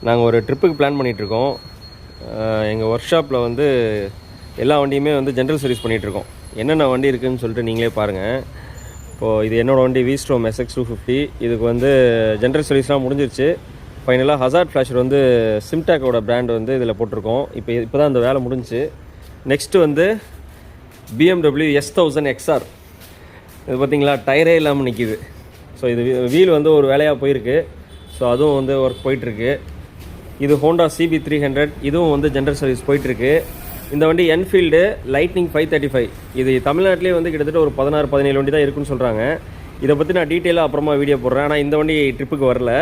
நாங்கள் ஒரு ட்ரிப்புக்கு பிளான் பண்ணிகிட்ருக்கோம். எங்கள் ஒர்க் ஷாப்பில் வந்து எல்லா வண்டியுமே வந்து ஜென்ரல் சர்வீஸ் பண்ணிகிட்ருக்கோம். என்னென்ன வண்டி இருக்குதுன்னு சொல்லிட்டு நீங்களே பாருங்கள். இப்போது இது என்னோடய வண்டி V-Strom SX250. இதுக்கு வந்து ஜென்ரல் சர்வீஸ்லாம் முடிஞ்சிருச்சு. ஃபைனலாக ஹசார்ட் ஃப்ளாஷர் வந்து சிம்டாக்கோட பிராண்ட் வந்து இதில் போட்டிருக்கோம். இப்போ தான் அந்த வேலை முடிஞ்சிச்சு. நெக்ஸ்ட்டு வந்து BMW S1000 XR. இது பார்த்திங்களா, டயரே இல்லாமல் நிற்கிது. ஸோ இது வீல் வந்து ஒரு வேலையாக போயிருக்கு. ஸோ அதுவும் வந்து ஒர்க் போயிட்டுருக்கு. இது ஹோண்டா CB300. இதுவும் வந்து ஜென்ரல் சர்வீஸ் போயிட்டுருக்கு. இந்த வண்டி என்ஃபீல்டு லைட்னிங் 535. இது தமிழ்நாட்டிலே வந்து கிட்டத்தட்ட ஒரு 16-17 வண்டி தான் இருக்குன்னு சொல்கிறாங்க. இதை பற்றி நான் டீட்டெயிலாக அப்புறமா வீடியோ போடுறேன். ஆனால் இந்த வண்டி ட்ரிப்புக்கு வரல.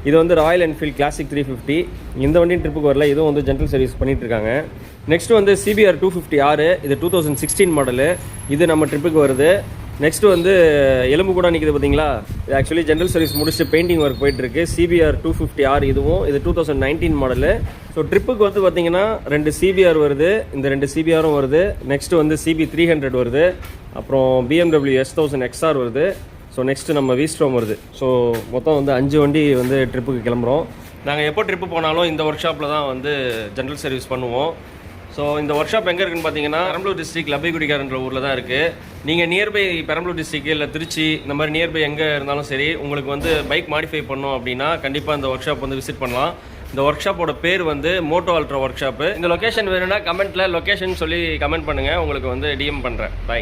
இது வந்து ராயல் என்ஃபீல்ட் கிளாசிக் 350. இந்த வண்டியும் ட்ரிப்புக்கு வரல. இதுவும் வந்து ஜென்ரல் சர்வீஸ் பண்ணிகிட்ருக்காங்க. நெக்ஸ்ட்டு வந்து CBR 250R. இது 2016 மாடலு. இது நம்ம ட்ரிப்புக்கு வருது. நெக்ஸ்ட்டு வந்து எலும்பு கூட நிற்கிது பார்த்தீங்களா, இது ஆக்சுவலி ஜென்ரல் சர்வீஸ் முடிச்சுட்டு பெயிண்டிங் ஒர்க் போயிட்டுருக்கு. CBR 250R. இதுவும் இது 2019 மாடலு. ஸோ ட்ரிப்புக்கு வந்து பார்த்திங்கன்னா 2 CBR வருது, இந்த 2 CBRம் வருது. நெக்ஸ்ட்டு வந்து CB300 வருது, அப்புறம் BMW S1000 XR வருது. ஸோ நெக்ஸ்ட்டு நம்ம V-Strom வருது. ஸோ மொத்தம் வந்து 5 வண்டி வந்து ட்ரிப்புக்கு கிளம்புறோம். நாங்கள் எப்போ ட்ரிப்பு போனாலும் இந்த ஒர்க் ஷாப்பில் தான் வந்து ஜென்ரல் சர்வீஸ் பண்ணுவோம். ஸோ இந்த ஒர்க் ஷாப் எங்கே இருக்குன்னு பார்த்தீங்கன்னா பெரம்பலூர் டிஸ்ட்ரிக்ட் லப்பைக்குடிக்காரன்ற ஊரில் தான் இருக்குது. நீங்கள் நியர்பை பெரம்பலூர் டிஸ்ட்ரிக்ட் இல்லை திருச்சி இந்த மாதிரி நியர்பை எங்கே இருந்தாலும் சரி, உங்களுக்கு வந்து பைக் மாடிஃபை பண்ணோம் அப்படின்னா கண்டிப்பாக இந்த ஒர்க் ஷாப் வந்து விசிட் பண்ணலாம். இந்த ஒர்க் ஷாப்போட பேர் வந்து மோட்டோ அல்ட்ரா ஒர்க் ஷாப்பு. இந்த லொக்கேஷன் வேணும்னா கமெண்ட்டில் லொக்கேஷன் சொல்லி கமெண்ட் பண்ணுங்கள், உங்களுக்கு வந்து DM பண்ணுறேன். பை.